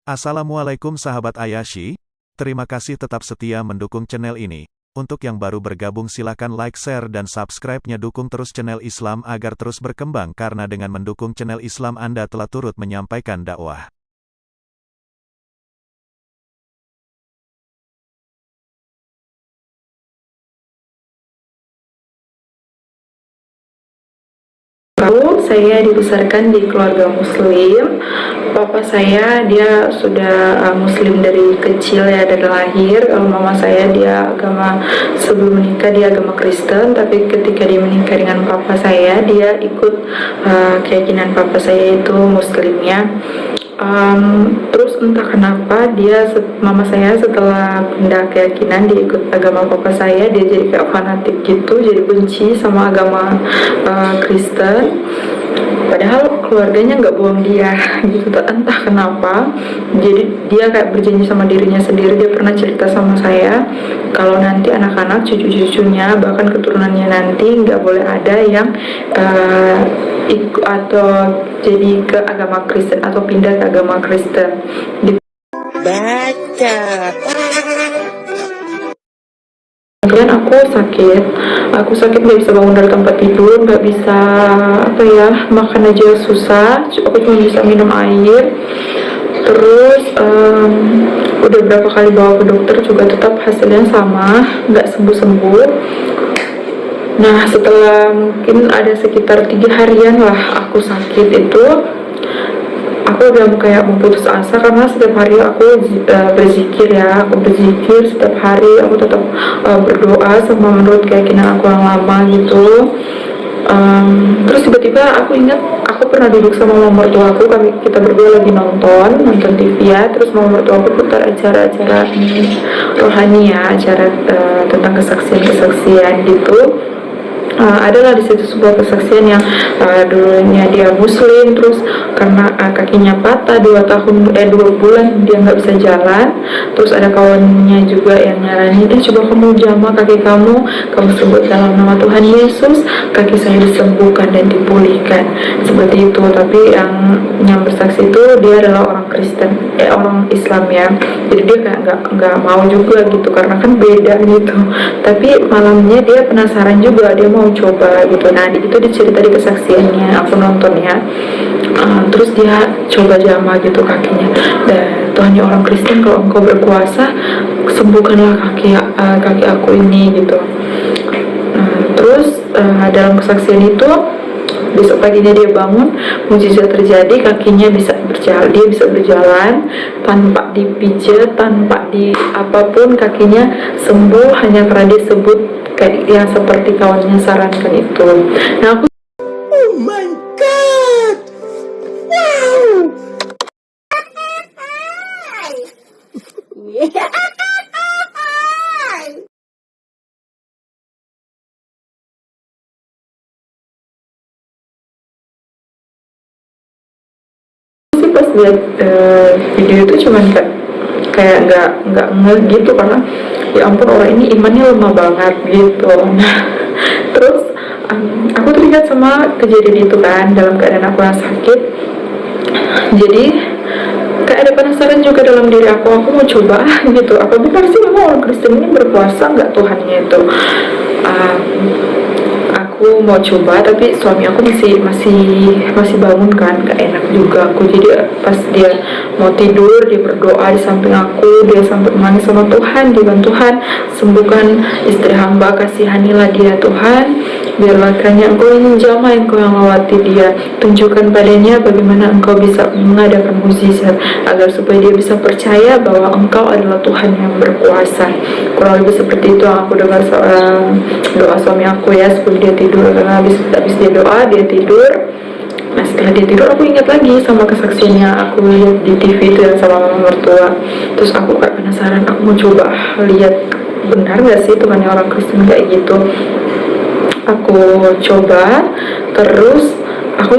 Assalamualaikum sahabat Ayashi, terima kasih tetap setia mendukung channel ini. Untuk yang baru bergabung silakan like, share, dan subscribe-nya, dukung terus channel Islam agar terus berkembang karena dengan mendukung channel Islam Anda telah turut menyampaikan dakwah. Saya dibesarkan di keluarga muslim. Papa saya dia sudah muslim dari kecil ya, dari lahir. Kalau mama saya dia agama, sebelum menikah dia agama Kristen, tapi ketika dia menikah dengan papa saya dia ikut keyakinan papa saya itu muslimnya. Terus entah kenapa mama saya setelah pindah keyakinan dia ikut agama papa saya, dia jadi kayak fanatik gitu, jadi benci sama agama Kristen, padahal keluarganya nggak bohong dia gitu, entah kenapa. Jadi dia kayak berjanji sama dirinya sendiri, dia pernah cerita sama saya kalau nanti anak-anak, cucu-cucunya, bahkan keturunannya nanti nggak boleh ada yang ikut atau jadi ke agama Kristen atau pindah ke agama Kristen. Baca. Kemudian aku sakit nggak bisa bangun dari tempat tidur, nggak bisa makan aja susah, aku cuma bisa minum air. Terus udah berapa kali bawa ke dokter juga tetap hasilnya sama, nggak sembuh-sembuh. Nah setelah mungkin ada sekitar 3 harian lah aku sakit itu, aku udah kayak memutus asa karena setiap hari aku berzikir ya, aku berzikir setiap hari, aku tetap berdoa sama menurut keyakinan aku yang lama gitu. Terus tiba-tiba aku ingat aku pernah duduk sama mama mertua aku, kita berdua lagi nonton TV ya, terus mama mertua aku putar acara-acara rohani ya, acara tentang kesaksian gitu. Adalah di situ sebuah kesaksian yang dulunya dia muslim, terus karena kakinya patah 2 bulan dia nggak bisa jalan. Terus ada kawannya juga yang nyaranin, coba kamu jamah kaki kamu sebut dalam nama Tuhan Yesus, kaki saya disembuhkan dan dipulihkan, seperti itu. Tapi yang bersaksi itu dia adalah orang Kristen, orang Islam ya, jadi dia kayak nggak mau juga gitu karena kan beda gitu. Tapi malamnya dia penasaran juga, dia mau coba gitu. Nah itu dicerita di kesaksiannya, aku nonton ya. Terus dia coba jamah gitu kakinya, dan Tuhan ya orang Kristen, kalau engkau berkuasa sembuhkanlah kaki aku ini gitu. Terus dalam kesaksian itu besok paginya dia bangun, mujizat terjadi, kakinya bisa berjalan, dia bisa berjalan tanpa dipijat, tanpa di apapun, kakinya sembuh hanya karena dia sebut kayak yang seperti kawannya sarankan itu. Nah aku Oh my God! Wow! sih pas lihat video itu cuman kayak nggak ngeh gitu, karena ya ampun orang ini imannya lemah banget gitu. Nah terus aku teringat sama kejadian itu kan dalam keadaan aku yang sakit, jadi kayak ada penasaran juga dalam diri aku mau coba gitu, apa benar sih memang orang Kristen ini berkuasa nggak Tuhannya itu. Aku mau coba, tapi suami aku masih bangun kan, gak enak juga aku. Jadi pas dia mau tidur, dia berdoa di samping aku, dia sampai menangis sama Tuhan, dia bilang, Tuhan sembuhkan istri hamba, kasihanilah dia Tuhan, biarlah kiranya engkau yang menjamah, engkau yang melawati dia, tunjukkan padanya bagaimana engkau bisa mengadakan mukjizat agar supaya dia bisa percaya bahwa engkau adalah Tuhan yang berkuasa. Kurang lebih seperti itu yang aku dengar doa suami aku ya sebelum dia tidur, karena habis dia doa dia tidur. Nah setelah dia tidur aku ingat lagi sama kesaksiannya aku lihat di TV itu yang sama mama mertua. Terus aku kayak penasaran, aku mau coba lihat benar gak sih Tuhan yang orang Kristen kayak gitu. Aku coba, terus aku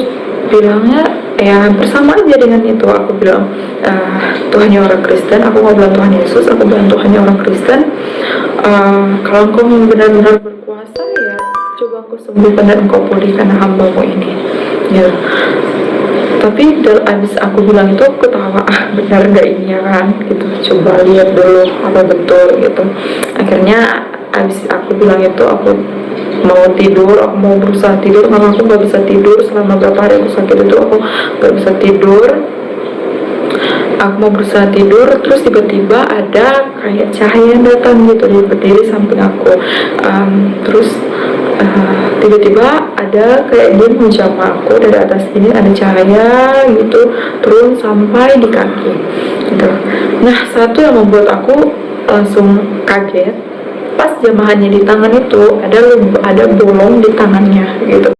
bilangnya ya bersama aja dengan itu. Aku bilang Tuhan yang orang Kristen, aku mau bilang Tuhan Yesus, aku bilang Tuhan yang orang Kristen, kalau engkau benar-benar berkuasa ya coba engkau sembuhkan dan engkau pulihkan hambamu ini ya. Tapi abis aku bilang itu aku ketawa, benar nggak ini ya kan gitu, coba lihat dulu apa betul gitu. Akhirnya abis aku bilang itu aku mau tidur, aku mau berusaha tidur karena aku nggak bisa tidur selama berapa hari aku sakit itu, aku nggak bisa tidur. Aku mau berusaha tidur, terus tiba-tiba ada kayak cahaya yang datang gitu, dia berdiri samping aku. Terus tiba-tiba ada kayak dia menjamah aku dari atas ini, ada cahaya gitu turun sampai di kaki gitu. Nah, satu yang membuat aku langsung kaget, pas jamahannya di tangan itu ada bolong di tangannya gitu.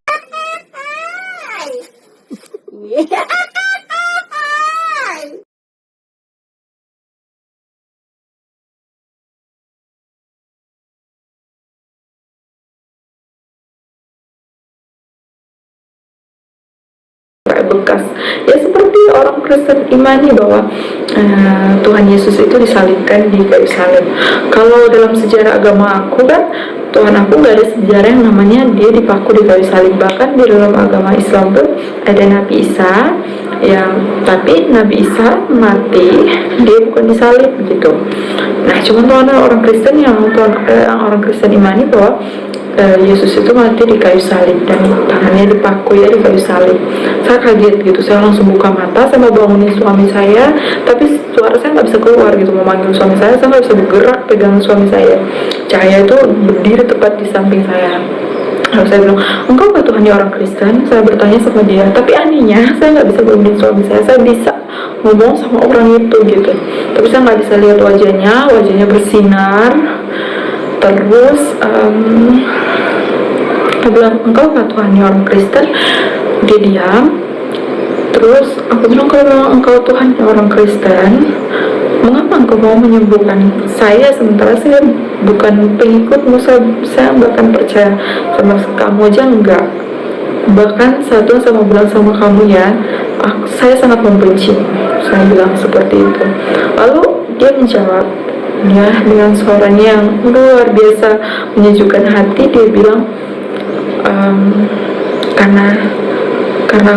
Kayak bekas ya, seperti orang Kristen imani bahwa Tuhan Yesus itu disalibkan di kayu salib. Kalau dalam sejarah agama aku kan, Tuhan aku nggak ada sejarah yang namanya dia dipaku di kayu salib. Bahkan di dalam agama Islam tuh ada Nabi Isa, tapi Nabi Isa mati dia bukan disalib gitu. Nah, cuma orang Kristen yang orang Kristen imani bahwa Yesus itu mati di kayu salib dan tangannya dipaku ya di kayu salib. Saya kaget gitu, saya langsung buka mata, saya mau bangunin suami saya, tapi suara saya nggak bisa keluar gitu, mau manggil suami saya nggak bisa bergerak pegang suami saya. Cahaya itu berdiri tepat di samping saya. Lalu saya bilang, engkau ke Tuhan ya orang Kristen? Saya bertanya sama dia, tapi anehnya saya nggak bisa bangunin suami saya bisa ngomong sama orang itu gitu, tapi saya nggak bisa lihat wajahnya bersinar. Terus aku bilang, engkau gak Tuhan ya orang Kristen? Dia diam. Terus aku bilang, kalau memang engkau Tuhan ya orang Kristen, mengapa engkau mau menyembuhkan saya sementara saya bukan pengikutmu? Saya bahkan percaya sama kamu aja enggak. Bahkan satu sama bilang sama kamu ya, saya sangat membenci. Saya bilang seperti itu. Lalu dia menjawab, ya dengan suaranya yang luar biasa menyejukkan hati, dia bilang, karena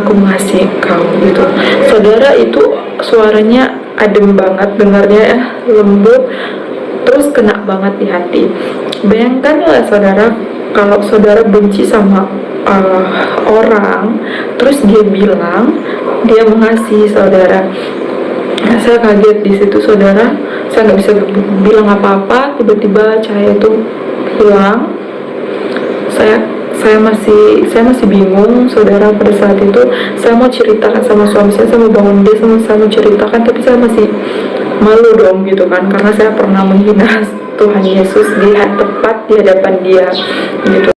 aku mengasihi kau gitu. Saudara, itu suaranya adem banget dengarnya ya, lembut, terus kena banget di hati. Bayangkan lah saudara, kalau saudara benci sama orang, terus dia bilang dia mengasihi saudara. Nah, saya kaget di situ saudara, saya nggak bisa bilang apa-apa. Tiba-tiba cahaya itu hilang. Saya masih bingung saudara. Pada saat itu saya mau ceritakan sama suami saya mau bangun dia, saya mau ceritakan, tapi saya masih malu dong gitu kan, karena saya pernah menghina Tuhan Yesus tepat di hadapan dia gitu.